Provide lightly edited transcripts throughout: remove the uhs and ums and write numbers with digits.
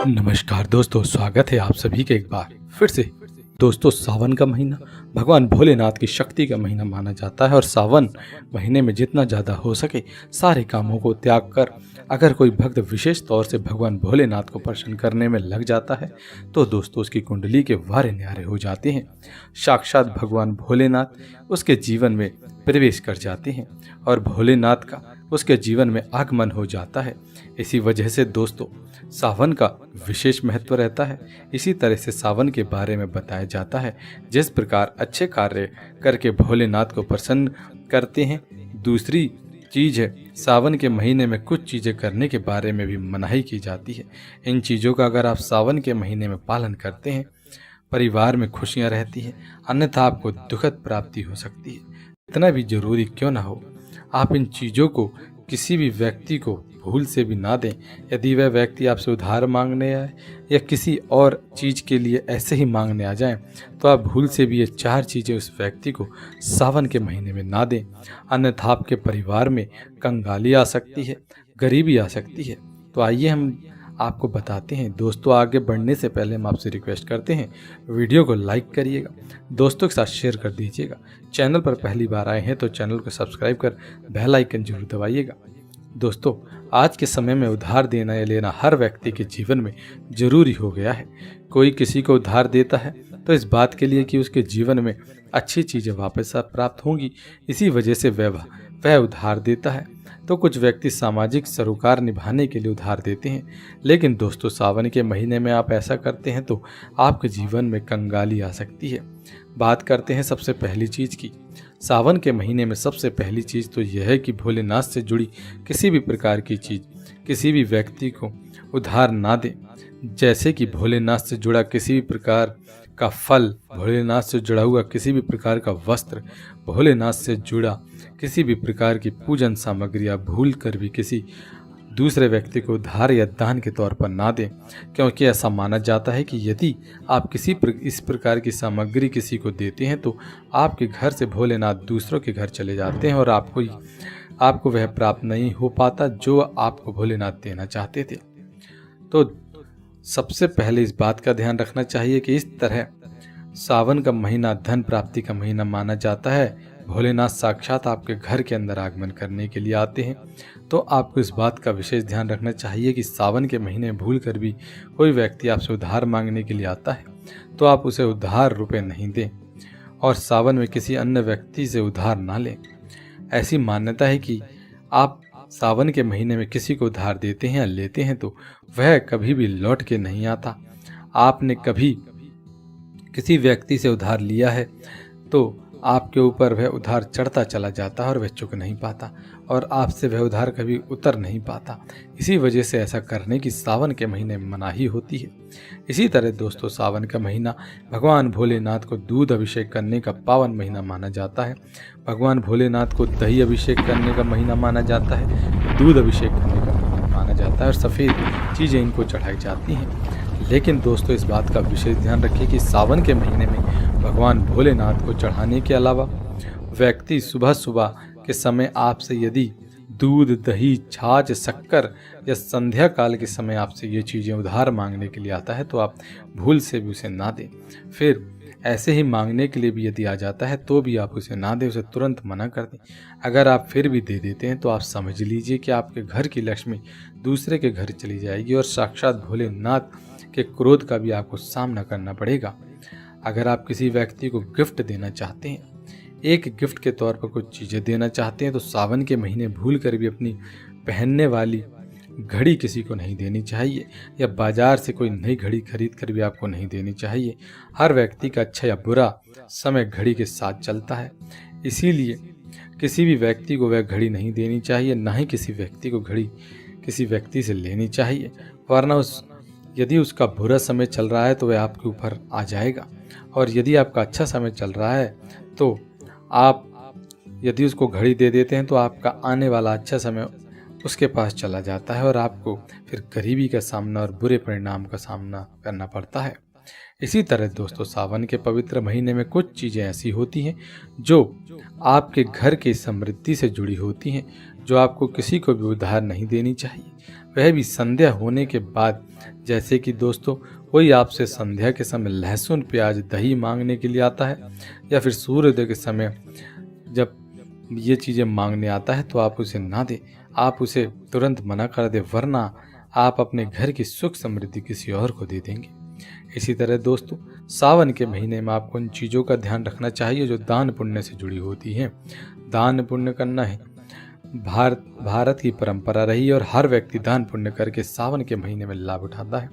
नमस्कार दोस्तों, स्वागत है आप सभी के एक बार फिर से। दोस्तों, सावन का महीना भगवान भोलेनाथ की शक्ति का महीना माना जाता है और सावन महीने में जितना ज़्यादा हो सके सारे कामों को त्याग कर अगर कोई भक्त विशेष तौर से भगवान भोलेनाथ को प्रसन्न करने में लग जाता है तो दोस्तों उसकी कुंडली के वारे न्यारे हो जाते हैं। साक्षात भगवान भोलेनाथ उसके जीवन में प्रवेश कर जाते हैं और भोलेनाथ का उसके जीवन में आगमन हो जाता है। इसी वजह से दोस्तों सावन का विशेष महत्व रहता है। इसी तरह से सावन के बारे में बताया जाता है, जिस प्रकार अच्छे कार्य करके भोलेनाथ को प्रसन्न करते हैं। दूसरी चीज़ है, सावन के महीने में कुछ चीज़ें करने के बारे में भी मनाही की जाती है। इन चीज़ों का अगर आप सावन के महीने में पालन करते हैं, परिवार में खुशियाँ रहती हैं, अन्यथा आपको दुखद प्राप्ति हो सकती है। इतना भी जरूरी क्यों ना हो, आप इन चीज़ों को किसी भी व्यक्ति को भूल से भी ना दें। यदि वह व्यक्ति आपसे उधार मांगने आए या किसी और चीज़ के लिए ऐसे ही मांगने आ जाएं, तो आप भूल से भी ये 4 चीज़ें उस व्यक्ति को सावन के महीने में ना दें, अन्यथा आपके परिवार में कंगाली आ सकती है, गरीबी आ सकती है। तो आइए हम आपको बताते हैं। दोस्तों, आगे बढ़ने से पहले हम आपसे रिक्वेस्ट करते हैं, वीडियो को लाइक करिएगा, दोस्तों के साथ शेयर कर दीजिएगा। चैनल पर पहली बार आए हैं तो चैनल को सब्सक्राइब कर बेल आइकन जरूर दबाइएगा। दोस्तों, आज के समय में उधार देना या लेना हर व्यक्ति के जीवन में जरूरी हो गया है। कोई किसी को उधार देता है तो इस बात के लिए कि उसके जीवन में अच्छी चीज़ें वापस प्राप्त होंगी, इसी वजह से वह उधार देता है। तो कुछ व्यक्ति सामाजिक सरोकार निभाने के लिए उधार देते हैं, लेकिन दोस्तों सावन के महीने में आप ऐसा करते हैं तो आपके जीवन में कंगाली आ सकती है। बात करते हैं सबसे पहली चीज़ की। सावन के महीने में सबसे पहली चीज़ तो यह है कि भोलेनाथ से जुड़ी किसी भी प्रकार की चीज़ किसी भी व्यक्ति को उधार ना दें। जैसे कि भोलेनाथ से जुड़ा किसी भी प्रकार का फल, भोलेनाथ से जुड़ा हुआ किसी भी प्रकार का वस्त्र, भोलेनाथ से जुड़ा किसी भी प्रकार की पूजन सामग्री आप भूल कर भी किसी दूसरे व्यक्ति को उधार या दान के तौर पर ना दें, क्योंकि ऐसा माना जाता है कि यदि आप इस प्रकार की सामग्री किसी को देते हैं तो आपके घर से भोलेनाथ दूसरों के घर चले जाते हैं और आपको वह प्राप्त नहीं हो पाता जो आपको भोलेनाथ देना चाहते थे। तो सबसे पहले इस बात का ध्यान रखना चाहिए कि इस तरह सावन का महीना धन प्राप्ति का महीना माना जाता है। भोलेनाथ साक्षात आपके घर के अंदर आगमन करने के लिए आते हैं। तो आपको इस बात का विशेष ध्यान रखना चाहिए कि सावन के महीने में भूल कर भी कोई व्यक्ति आपसे उधार मांगने के लिए आता है तो आप उसे उधार रुपए नहीं दें और सावन में किसी अन्य व्यक्ति से उधार ना लें। ऐसी मान्यता है कि आप सावन के महीने में किसी को उधार देते हैं या लेते हैं तो वह कभी भी लौट के नहीं आता। आपने कभी किसी व्यक्ति से उधार लिया है तो आपके ऊपर वह उधार चढ़ता चला जाता है और वह चुक नहीं पाता और आपसे वह उधार कभी उतर नहीं पाता। इसी वजह से ऐसा करने की सावन के महीने में मनाही होती है। इसी तरह दोस्तों सावन का महीना भगवान भोलेनाथ को दूध अभिषेक करने का पावन महीना माना जाता है। भगवान भोलेनाथ को दही अभिषेक करने का महीना माना जाता है, दूध अभिषेक करने का महीना माना जाता है और सफ़ेद चीज़ें इनको चढ़ाई जाती हैं। लेकिन दोस्तों इस बात का विशेष ध्यान रखिए कि सावन के महीने में भगवान भोलेनाथ को चढ़ाने के अलावा व्यक्ति सुबह सुबह के समय आपसे यदि दूध, दही, छाछ, शक्कर या संध्या काल के समय आपसे ये चीज़ें उधार मांगने के लिए आता है तो आप भूल से भी उसे ना दें। फिर ऐसे ही मांगने के लिए भी यदि आ जाता है तो भी आप उसे ना दें, उसे तुरंत मना कर दें। अगर आप फिर भी दे देते हैं तो आप समझ लीजिए कि आपके घर की लक्ष्मी दूसरे के घर चली जाएगी और साक्षात भोलेनाथ के क्रोध का भी आपको सामना करना पड़ेगा। अगर आप किसी व्यक्ति को गिफ्ट देना चाहते हैं, एक गिफ्ट के तौर पर कुछ चीज़ें देना चाहते हैं तो सावन के महीने भूल कर भी अपनी पहनने वाली घड़ी किसी को नहीं देनी चाहिए या बाजार से कोई नई घड़ी खरीद कर भी आपको नहीं देनी चाहिए। हर व्यक्ति का अच्छा या बुरा समय घड़ी के साथ चलता है, इसीलिए किसी भी व्यक्ति को वह घड़ी नहीं देनी चाहिए, ना ही किसी व्यक्ति को घड़ी किसी व्यक्ति से लेनी चाहिए, वरना यदि उसका बुरा समय चल रहा है तो वह आपके ऊपर आ जाएगा और यदि आपका अच्छा समय चल रहा है तो आप यदि उसको घड़ी दे देते हैं तो आपका आने वाला अच्छा समय उसके पास चला जाता है और आपको फिर गरीबी का सामना और बुरे परिणाम का सामना करना पड़ता है। इसी तरह दोस्तों सावन के पवित्र महीने में कुछ चीज़ें ऐसी होती हैं जो आपके घर की समृद्धि से जुड़ी होती हैं, जो आपको किसी को भी उधार नहीं देनी चाहिए। वह भी संध्या होने के बाद। जैसे कि दोस्तों कोई आपसे संध्या के समय लहसुन प्याज दही मांगने के लिए आता है या फिर सूर्योदय के समय जब ये चीज़ें मांगने आता है तो आप उसे ना दें, आप उसे तुरंत मना कर दें, वरना आप अपने घर की सुख समृद्धि किसी और को दे देंगे। इसी तरह दोस्तों सावन के महीने में आपको उन चीज़ों का ध्यान रखना चाहिए जो दान पुण्य से जुड़ी होती हैं। दान पुण्य करना है भारत की परंपरा रही और हर व्यक्ति दान पुण्य करके सावन के महीने में लाभ उठाता है।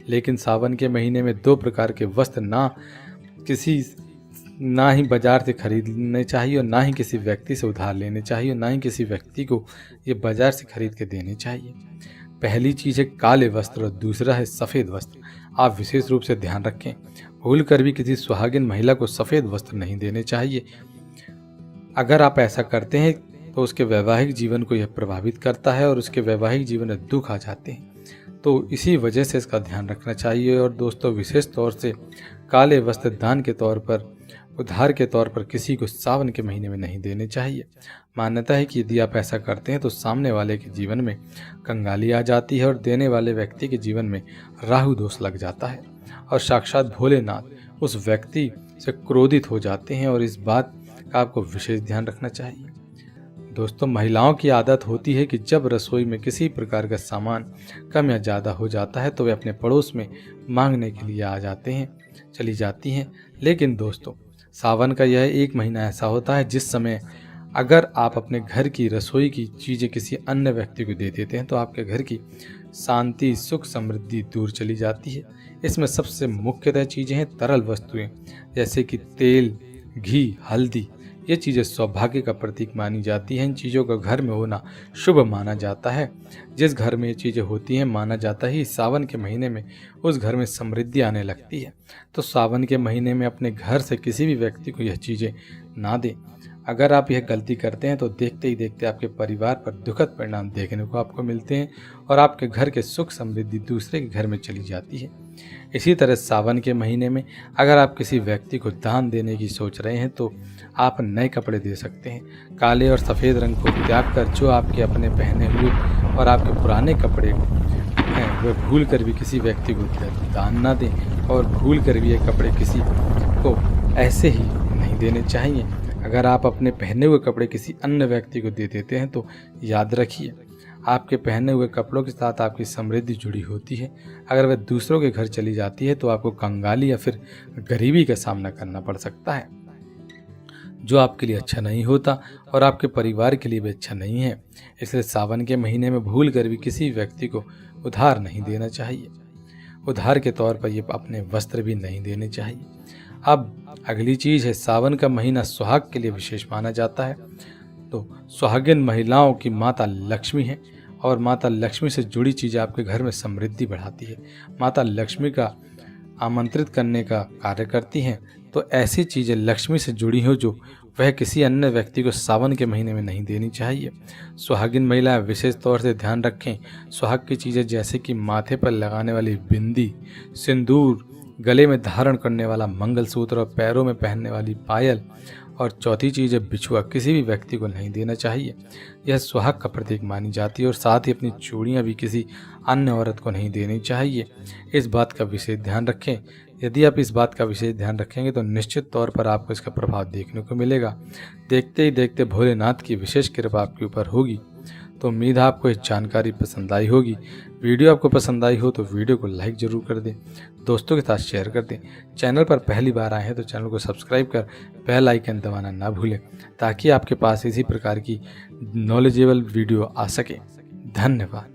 लेकिन सावन के महीने में 2 प्रकार के वस्त्र ना ही बाजार से खरीदने चाहिए और ना ही किसी व्यक्ति से उधार लेने चाहिए और ना ही किसी व्यक्ति को ये बाजार से खरीद के देने चाहिए। पहली चीज़ है काले वस्त्र और दूसरा है सफ़ेद वस्त्र। आप विशेष रूप से ध्यान रखें, भूल कर भी किसी सुहागिन महिला को सफ़ेद वस्त्र नहीं देने चाहिए। अगर आप ऐसा करते हैं तो उसके वैवाहिक जीवन को यह प्रभावित करता है और उसके वैवाहिक जीवन में दुख आ जाते हैं, तो इसी वजह से इसका ध्यान रखना चाहिए। और दोस्तों विशेष तौर से काले वस्त्र दान के तौर पर, उधार के तौर पर किसी को सावन के महीने में नहीं देने चाहिए। मान्यता है कि यदि आप ऐसा करते हैं तो सामने वाले के जीवन में कंगाली आ जाती है और देने वाले व्यक्ति के जीवन में राहु दोष लग जाता है और साक्षात भोलेनाथ उस व्यक्ति से क्रोधित हो जाते हैं, और इस बात का आपको विशेष ध्यान रखना चाहिए। दोस्तों महिलाओं की आदत होती है कि जब रसोई में किसी प्रकार का सामान कम या ज़्यादा हो जाता है तो वे अपने पड़ोस में मांगने के लिए चली जाती हैं। लेकिन दोस्तों सावन का यह एक महीना ऐसा होता है जिस समय अगर आप अपने घर की रसोई की चीज़ें किसी अन्य व्यक्ति को दे देते हैं तो आपके घर की शांति सुख समृद्धि दूर चली जाती है। इसमें सबसे मुख्यतः चीज़ें हैं तरल वस्तुएं, जैसे कि तेल, घी, हल्दी। ये चीज़ें सौभाग्य का प्रतीक मानी जाती हैं। इन चीज़ों का घर में होना शुभ माना जाता है। जिस घर में ये चीज़ें होती हैं माना जाता है सावन के महीने में उस घर में समृद्धि आने लगती है। तो सावन के महीने में अपने घर से किसी भी व्यक्ति को यह चीज़ें ना दें। अगर आप यह गलती करते हैं तो देखते ही देखते आपके परिवार पर दुखद परिणाम देखने को आपको मिलते हैं और आपके घर के सुख समृद्धि दूसरे के घर में चली जाती है। इसी तरह सावन के महीने में अगर आप किसी व्यक्ति को दान देने की सोच रहे हैं तो आप नए कपड़े दे सकते हैं। काले और सफ़ेद रंग को त्याग कर जो आपके अपने पहने हुए और आपके पुराने कपड़े हैं वे भूल कर भी किसी व्यक्ति को दान ना दें, और भूल कर भी ये कपड़े किसी को ऐसे ही नहीं देने चाहिए। अगर आप अपने पहने हुए कपड़े किसी अन्य व्यक्ति को दे देते हैं तो याद रखिए आपके पहने हुए कपड़ों के साथ आपकी समृद्धि जुड़ी होती है। अगर वह दूसरों के घर चली जाती है तो आपको कंगाली या फिर गरीबी का सामना करना पड़ सकता है, जो आपके लिए अच्छा नहीं होता और आपके परिवार के लिए भी अच्छा नहीं है। इसलिए सावन के महीने में भूल कर भी किसी व्यक्ति को उधार नहीं देना चाहिए। उधार के तौर पर ये अपने वस्त्र भी नहीं देने चाहिए। अब अगली चीज़ है, सावन का महीना सुहाग के लिए विशेष माना जाता है। तो सुहागिन महिलाओं की माता लक्ष्मी है और माता लक्ष्मी से जुड़ी चीज़ें आपके घर में समृद्धि बढ़ाती है, माता लक्ष्मी का आमंत्रित करने का कार्य करती हैं। तो ऐसी चीज़ें लक्ष्मी से जुड़ी हो जो वह किसी अन्य व्यक्ति को सावन के महीने में नहीं देनी चाहिए। सुहागिन महिलाएं विशेष तौर से ध्यान रखें, सुहाग की चीज़ें जैसे कि माथे पर लगाने वाली बिंदी, सिंदूर, गले में धारण करने वाला मंगलसूत्र और पैरों में पहनने वाली पायल, और चौथी चीज़ है बिछुआ, किसी भी व्यक्ति को नहीं देना चाहिए। यह सुहाग का प्रतीक मानी जाती है। और साथ ही अपनी चूड़ियाँ भी किसी अन्य औरत को नहीं देनी चाहिए। इस बात का विशेष ध्यान रखें। यदि आप इस बात का विशेष ध्यान रखेंगे तो निश्चित तौर पर आपको इसका प्रभाव देखने को मिलेगा। देखते ही देखते भोलेनाथ की विशेष कृपा आपके ऊपर होगी। तो उम्मीद है आपको ये जानकारी पसंद आई होगी। वीडियो आपको पसंद आई हो तो वीडियो को लाइक ज़रूर कर दें, दोस्तों के साथ शेयर कर दें। चैनल पर पहली बार आए हैं तो चैनल को सब्सक्राइब कर बेल आइकन दबाना ना भूलें, ताकि आपके पास इसी प्रकार की नॉलेजेबल वीडियो आ सके। धन्यवाद।